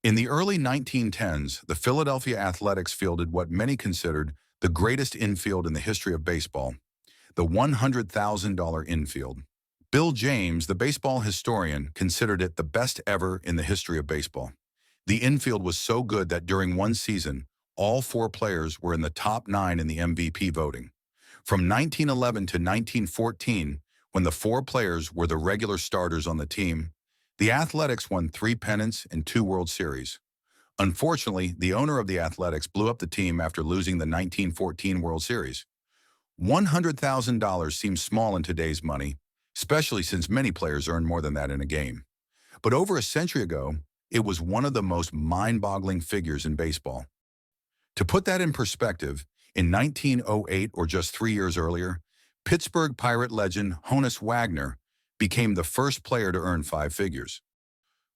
In the early 1910s, the Philadelphia Athletics fielded what many considered the greatest infield in the history of baseball, the $100,000 infield. Bill James, the baseball historian, considered it the best ever in the history of baseball. The infield was so good that during one season, all four players were in the top nine in the MVP voting. From 1911 to 1914, when the four players were the regular starters on the team, the Athletics won 3 pennants and 2 World Series. Unfortunately, the owner of the Athletics blew up the team after losing the 1914 World Series. $100,000 seems small in today's money, especially since many players earn more than that in a game. But over a century ago, it was one of the most mind-boggling figures in baseball. To put that in perspective, in 1908, or just 3 years earlier, Pittsburgh Pirate legend Honus Wagner became the first player to earn 5 figures.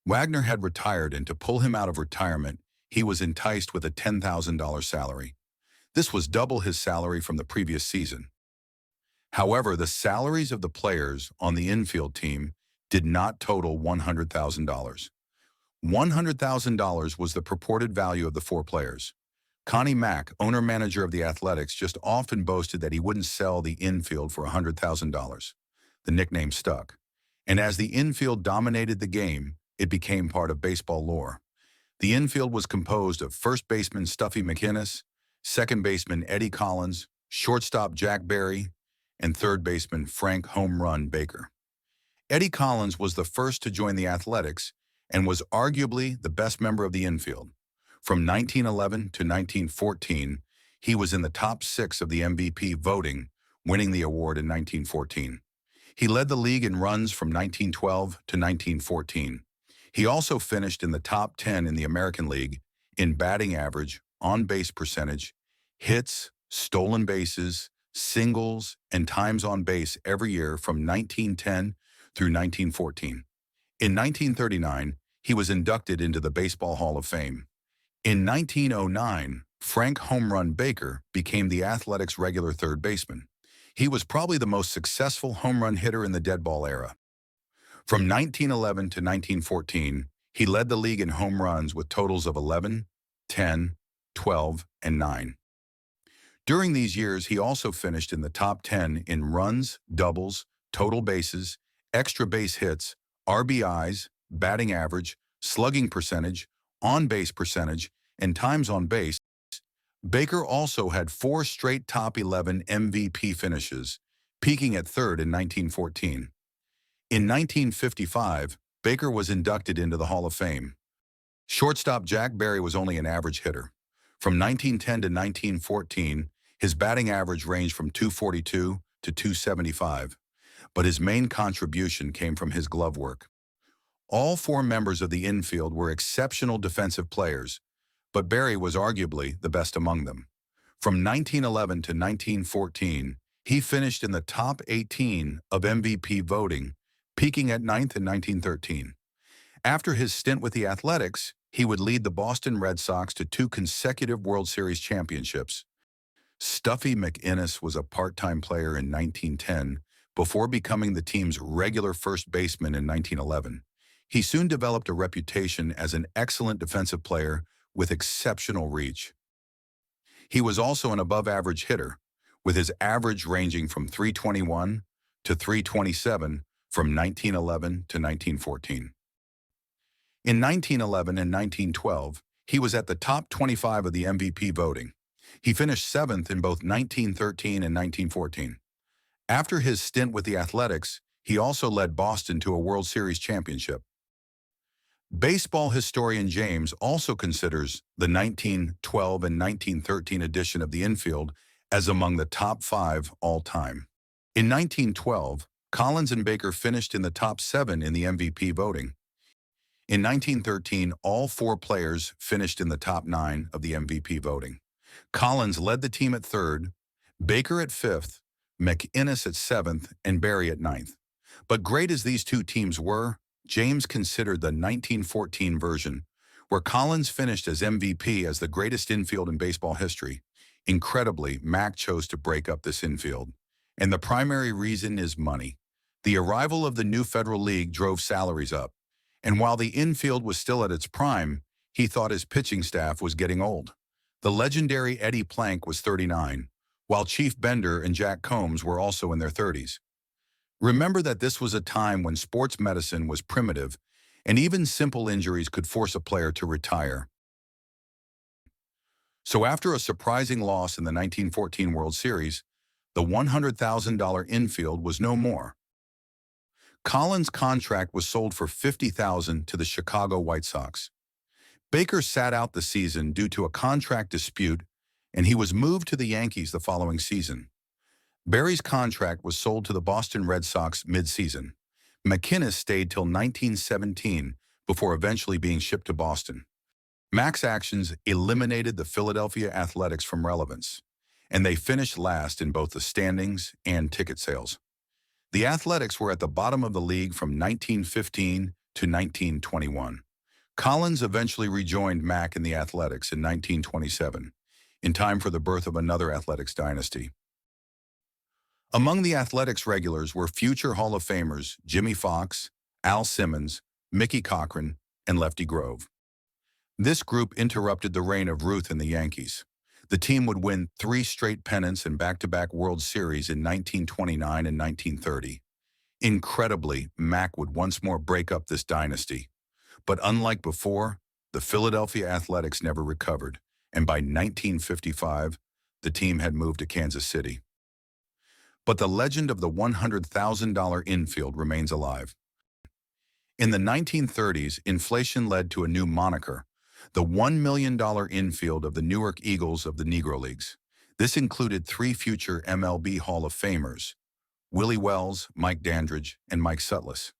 Wagner had retired, and to pull him out of retirement, he was enticed with a $10,000 salary. This was double his salary from the previous season. However, the salaries of the players on the infield team did not total $100,000. $100,000 was the purported value of the four players. Connie Mack, owner-manager of the Athletics, just often boasted that he wouldn't sell the infield for $100,000. The nickname stuck. And as the infield dominated the game, it became part of baseball lore. The infield was composed of first baseman Stuffy McInnis, second baseman Eddie Collins, shortstop Jack Barry, and third baseman Frank Home Run Baker. Eddie Collins was the first to join the Athletics and was arguably the best member of the infield. From 1911 to 1914, he was in the top 6 of the MVP voting, winning the award in 1914. He led the league in runs from 1912 to 1914. He also finished in the top 10 in the American League in batting average, on-base percentage, hits, stolen bases, singles, and times on base every year from 1910 through 1914. In 1939, he was inducted into the Baseball Hall of Fame. In 1909, Frank Home Run Baker became the Athletics' regular third baseman. He was probably the most successful home run hitter in the dead ball era. From 1911 to 1914, he led the league in home runs with totals of 11, 10, 12, and 9. During these years, he also finished in the top 10 in runs, doubles, total bases, extra base hits, RBIs, batting average, slugging percentage, on-base percentage, and times on base. Baker also had 4 straight top 11 MVP finishes, peaking at third in 1914. In 1955, Baker was inducted into the Hall of Fame. Shortstop Jack Barry was only an average hitter. From 1910 to 1914, his batting average ranged from .242 to .275, but his main contribution came from his glove work. All 4 members of the infield were exceptional defensive players, but Barry was arguably the best among them. From 1911 to 1914, he finished in the top 18 of MVP voting, peaking at 9th in 1913. After his stint with the Athletics, he would lead the Boston Red Sox to 2 consecutive World Series championships. Stuffy McInnis was a part-time player in 1910 before becoming the team's regular first baseman in 1911. He soon developed a reputation as an excellent defensive player with exceptional reach. He was also an above-average hitter, with his average ranging from .321 to .327 from 1911 to 1914. In 1911 and 1912, he was at the top 25 of the MVP voting. He finished 7th in both 1913 and 1914. After his stint with the Athletics, he also led Boston to a World Series championship. Baseball historian James also considers the 1912 and 1913 edition of the infield as among the top 5 all-time. In 1912, Collins and Baker finished in the top 7 in the MVP voting. In 1913, all 4 players finished in the top 9 of the MVP voting. Collins led the team at 3rd, Baker at 5th, McInnis at 7th, and Barry at 9th. But great as these 2 teams were, James considered the 1914 version, where Collins finished as MVP, as the greatest infield in baseball history. Incredibly, Mack chose to break up this infield. And the primary reason is money. The arrival of the new Federal League drove salaries up. And while the infield was still at its prime, he thought his pitching staff was getting old. The legendary Eddie Plank was 39, while Chief Bender and Jack Combs were also in their 30s. Remember that this was a time when sports medicine was primitive, and even simple injuries could force a player to retire. So after a surprising loss in the 1914 World Series, the $100,000 infield was no more. Collins' contract was sold for $50,000 to the Chicago White Sox. Baker sat out the season due to a contract dispute, and he was moved to the Yankees the following season. Barry's contract was sold to the Boston Red Sox mid-season. McInnis stayed till 1917 before eventually being shipped to Boston. Mac's actions eliminated the Philadelphia Athletics from relevance, and they finished last in both the standings and ticket sales. The Athletics were at the bottom of the league from 1915 to 1921. Collins eventually rejoined Mac in the Athletics in 1927, in time for the birth of another Athletics dynasty. Among the Athletics regulars were future Hall of Famers Jimmy Fox, Al Simmons, Mickey Cochran, and Lefty Grove. This group interrupted the reign of Ruth and the Yankees. The team would win 3 straight pennants and back-to-back World Series in 1929 and 1930. Incredibly, Mac would once more break up this dynasty. But unlike before, the Philadelphia Athletics never recovered, and by 1955, the team had moved to Kansas City. But the legend of the $100,000 infield remains alive. In the 1930s, inflation led to a new moniker, the $1 million infield of the Newark Eagles of the Negro Leagues. This included 3 future MLB Hall of Famers, Willie Wells, Mike Dandridge, and Mike Sutliss.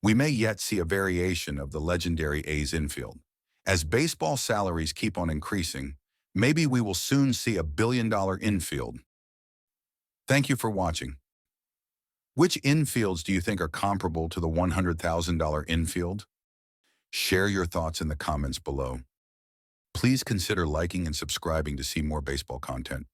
We may yet see a variation of the legendary A's infield. As baseball salaries keep on increasing, maybe we will soon see a billion-dollar infield. Thank you for watching. Which infields do you think are comparable to the $100,000 infield? Share your thoughts in the comments below. Please consider liking and subscribing to see more baseball content.